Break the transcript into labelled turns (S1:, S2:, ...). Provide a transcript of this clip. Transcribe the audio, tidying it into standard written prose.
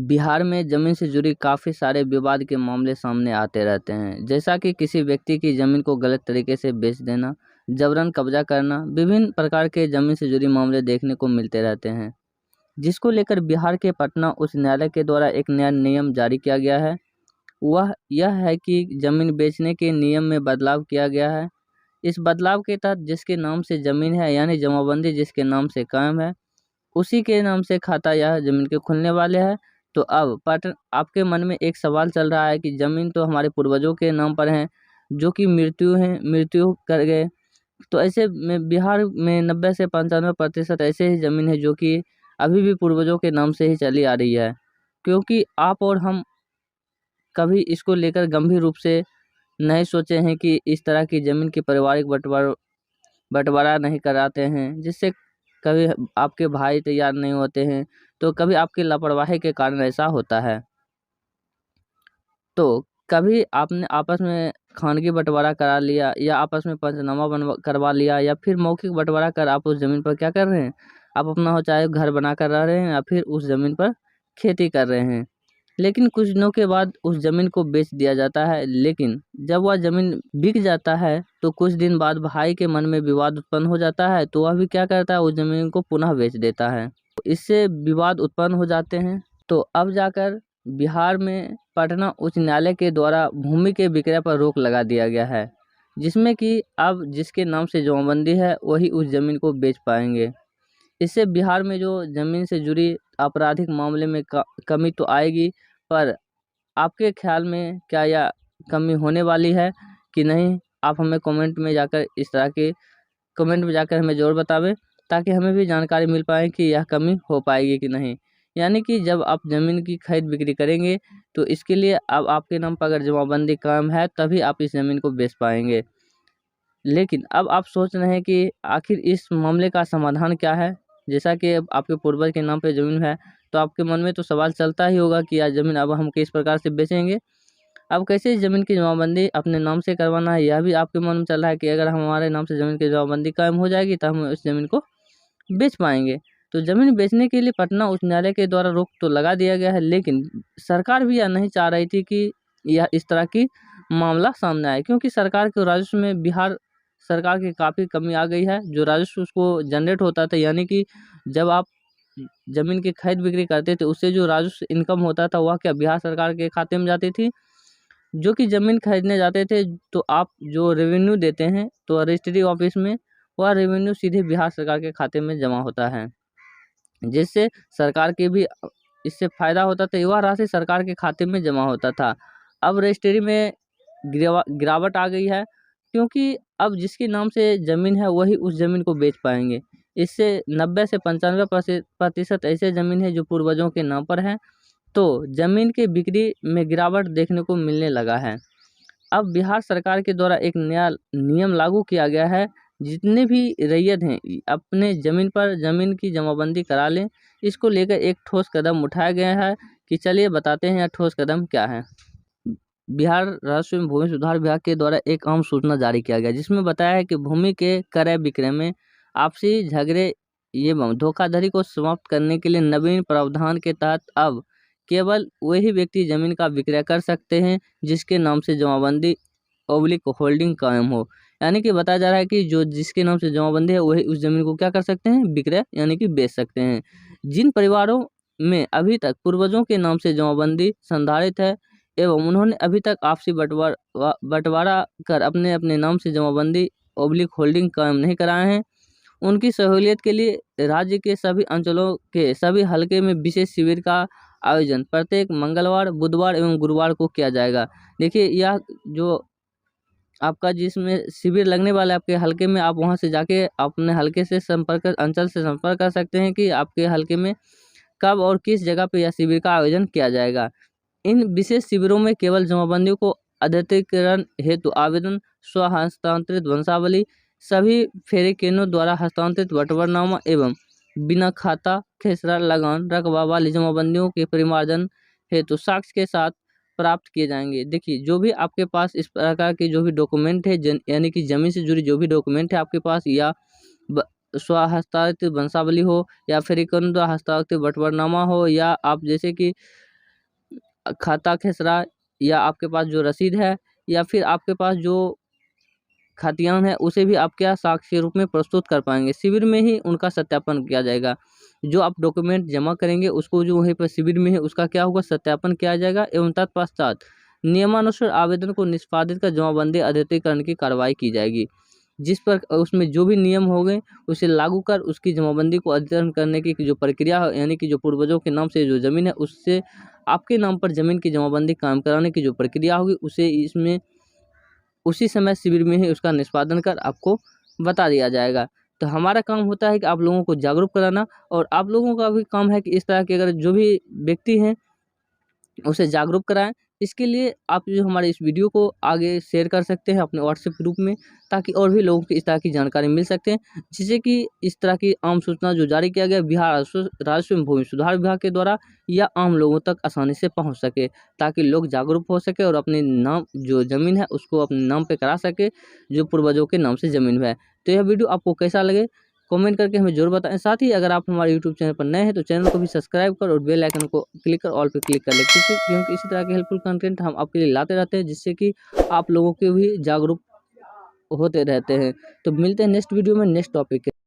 S1: बिहार में ज़मीन से जुड़ी काफ़ी सारे विवाद के मामले सामने आते रहते हैं। जैसा कि किसी व्यक्ति की ज़मीन को गलत तरीके से बेच देना, जबरन कब्जा करना, विभिन्न प्रकार के ज़मीन से जुड़ी मामले देखने को मिलते रहते हैं। जिसको लेकर बिहार के पटना उच्च न्यायालय के द्वारा एक नया नियम जारी किया गया है। वह यह है कि ज़मीन बेचने के नियम में बदलाव किया गया है। इस बदलाव के तहत जिसके नाम से ज़मीन है यानी जमाबंदी जिसके नाम से कायम है, उसी के नाम से खाता या ज़मीन के खुलने वाले हैं। तो अब आपके मन में एक सवाल चल रहा है कि ज़मीन तो हमारे पूर्वजों के नाम पर हैं, जो कि मृत्यु कर गए। तो ऐसे में बिहार में 90 से 95% ऐसे ही ज़मीन है जो कि अभी भी पूर्वजों के नाम से ही चली आ रही है। क्योंकि आप और हम कभी इसको लेकर गंभीर रूप से नहीं सोचे हैं कि इस तरह की ज़मीन की पारिवारिक बंटवारा नहीं कराते हैं, जिससे कभी आपके भाई तैयार नहीं होते हैं, तो कभी आपकी लापरवाही के कारण ऐसा होता है। तो कभी आपने आपस में खानगी बंटवारा करा लिया या आपस में पंचनामा करवा लिया या फिर मौखिक बंटवारा कर आप उस ज़मीन पर क्या कर रहे हैं, आप अपना हो चाहे घर बना कर रह रहे हैं या फिर उस ज़मीन पर खेती कर रहे हैं। लेकिन कुछ दिनों के बाद उस ज़मीन को बेच दिया जाता है। लेकिन जब वह ज़मीन बिक जाता है तो कुछ दिन बाद भाई के मन में विवाद उत्पन्न हो जाता है, तो वह भी क्या करता है, उस ज़मीन को पुनः बेच देता है। तो इससे विवाद उत्पन्न हो जाते हैं। तो अब जाकर बिहार में पटना उच्च न्यायालय के द्वारा भूमि के विक्रय पर रोक लगा दिया गया है, जिसमें कि अब जिसके नाम से जमाबंदी है वही उस ज़मीन को बेच पाएंगे। इससे बिहार में जो ज़मीन से जुड़ी आपराधिक मामले में कमी तो आएगी, पर आपके ख्याल में क्या यह कमी होने वाली है कि नहीं? आप हमें कमेंट में जाकर हमें ज़रूर बतावें, ताकि हमें भी जानकारी मिल पाए कि यह कमी हो पाएगी कि नहीं। यानी कि जब आप ज़मीन की खरीद बिक्री करेंगे तो इसके लिए अब आपके नाम पर अगर जमाबंदी कायम है तभी आप इस ज़मीन को बेच पाएंगे। लेकिन अब आप सोच रहे हैं कि आखिर इस मामले का समाधान क्या है? जैसा कि अब आपके पूर्वज के नाम पे ज़मीन है, तो आपके मन में तो सवाल चलता ही होगा कि यह ज़मीन अब हम किस प्रकार से बेचेंगे? अब कैसे इस ज़मीन की जमाबंदी अपने नाम से करवाना है, यह भी आपके मन में चल रहा है कि अगर हमारे नाम से ज़मीन की जमाबंदी कायम हो जाएगी तो हम उस ज़मीन को बेच पाएंगे। तो ज़मीन बेचने के लिए पटना उच्च न्यायालय के द्वारा रोक तो लगा दिया गया है, लेकिन सरकार भी यह नहीं चाह रही थी कि यह इस तरह की मामला सामने आए, क्योंकि सरकार के राजस्व में बिहार सरकार की काफ़ी कमी आ गई है। जो राजस्व उसको जनरेट होता था, यानी कि जब आप ज़मीन की खरीद बिक्री करते थे उससे जो राजस्व इनकम होता था वह क्या बिहार सरकार के खाते में जाती थी। जो कि ज़मीन खरीदने जाते थे तो आप जो रेवेन्यू देते हैं तो रजिस्ट्री ऑफिस में वह रेवेन्यू सीधे बिहार सरकार के खाते में जमा होता है, जिससे सरकार के भी इससे फ़ायदा होता था। वह राशि सरकार के खाते में जमा होता था। अब रजिस्ट्री में गिरावट आ गई है, क्योंकि अब जिसके नाम से ज़मीन है वही उस ज़मीन को बेच पाएंगे। इससे 90 से 95% ऐसे ज़मीन है जो पूर्वजों के नाम पर है, तो ज़मीन की बिक्री में गिरावट देखने को मिलने लगा है। अब बिहार सरकार के द्वारा एक नया नियम लागू किया गया है, जितने भी रैयत हैं अपने ज़मीन की जमाबंदी करा लें। इसको लेकर एक ठोस कदम उठाया गया है कि चलिए बताते हैं यह ठोस कदम क्या है। बिहार राजस्व एवं भूमि सुधार विभाग के द्वारा एक अहम सूचना जारी किया गया, जिसमें बताया है कि भूमि के क्रय विक्रय में आपसी झगड़े एवं धोखाधड़ी को समाप्त करने के लिए नवीन प्रावधान के तहत अब केवल वही व्यक्ति जमीन का विक्रय कर सकते हैं जिसके नाम से जमाबंदी होल्डिंग कायम हो। यानी कि बताया जा रहा है कि जो जिसके नाम से जमाबंदी है वही उस जमीन को क्या कर सकते हैं, विक्रय यानी कि बेच सकते हैं। जिन परिवारों में अभी तक पूर्वजों के नाम से जमाबंदी संधारित है एवं उन्होंने अभी तक आपसी बंटवारा कर अपने अपने नाम से जमाबंदी होल्डिंग कायम नहीं कराए हैं, उनकी सहूलियत के लिए राज्य के सभी अंचलों के सभी हलके में विशेष शिविर का आयोजन प्रत्येक मंगलवार, बुधवार एवं गुरुवार को किया जाएगा। देखिए, यह जो आपका जिसमें शिविर लगने वाला है आपके हलके में, आप वहां से जाके अपने हलके से अंचल से संपर्क कर सकते हैं कि आपके हलके में कब और किस जगह पे यह शिविर का आयोजन किया जाएगा। इन विशेष शिविरों में केवल जमाबंदियों को अद्यतीकरण हेतु आवेदन, स्व हस्तांतरित वंशावली, सभी फेरे केंद्रों द्वारा हस्तांतरित बंटवारनामा एवं बिना खाता, खेसरा, लगान, रकबा वाली जमाबंदियों के परिमार्जन हेतु साक्ष्य के साथ प्राप्त किए जाएंगे। देखिए, जो भी आपके पास इस प्रकार के जो भी डॉक्यूमेंट है, यानी कि जमीन से जुड़ी जो भी डॉक्यूमेंट है आपके पास, या स्व हस्तांतरित वंशावली हो या फिर द्वारा हस्तांतरित बंटवारनामा हो, या आप जैसे कि खाता खेसरा या आपके पास जो रसीद है या फिर आपके पास जो खतियान है उसे भी आप क्या साक्ष्य के रूप में प्रस्तुत कर पाएंगे। शिविर में ही उनका सत्यापन किया जाएगा। जो आप डॉक्यूमेंट जमा करेंगे उसको जो वहीं पर शिविर में है उसका क्या होगा, सत्यापन किया जाएगा एवं तत्पश्चात नियमानुसार आवेदन को निष्पादित कर जमाबंदी अद्वितीकरण की कार्रवाई की जाएगी। जिस पर उसमें जो भी नियम हो गए उसे लागू कर उसकी जमाबंदी को अद्यतन करने की जो प्रक्रिया है, यानी कि जो पूर्वजों के नाम से जो ज़मीन है उससे आपके नाम पर ज़मीन की जमाबंदी कायम कराने की जो प्रक्रिया होगी उसे इसमें उसी समय शिविर में ही उसका निष्पादन कर आपको बता दिया जाएगा। तो हमारा काम होता है कि आप लोगों को जागरूक कराना, और आप लोगों का भी काम है कि इस तरह के अगर जो भी व्यक्ति हैं उसे जागरूक कराएं। इसके लिए आप जो हमारे इस वीडियो को आगे शेयर कर सकते हैं अपने व्हाट्सएप ग्रुप में, ताकि और भी लोगों को इस तरह की जानकारी मिल सकते हैं, जिससे कि इस तरह की आम सूचना जो जारी किया गया बिहार राजस्व एवं भूमि सुधार विभाग के द्वारा या आम लोगों तक आसानी से पहुंच सके, ताकि लोग जागरूक हो सके और अपने नाम जो ज़मीन है उसको अपने नाम पे करा सके जो पूर्वजों के नाम से ज़मीन है। तो यह वीडियो आपको कैसा लगे कमेंट करके हमें जरूर बताएं। साथ ही अगर आप हमारे यूट्यूब चैनल पर नए हैं तो चैनल को भी सब्सक्राइब कर और बेल आइकन को क्लिक कर ऑल पे क्लिक कर लें, क्योंकि इसी तरह के हेल्पफुल कंटेंट हम आपके लिए लाते रहते हैं, जिससे कि आप लोगों के भी जागरूक होते रहते हैं। तो मिलते हैं नेक्स्ट वीडियो में नेक्स्ट टॉपिक के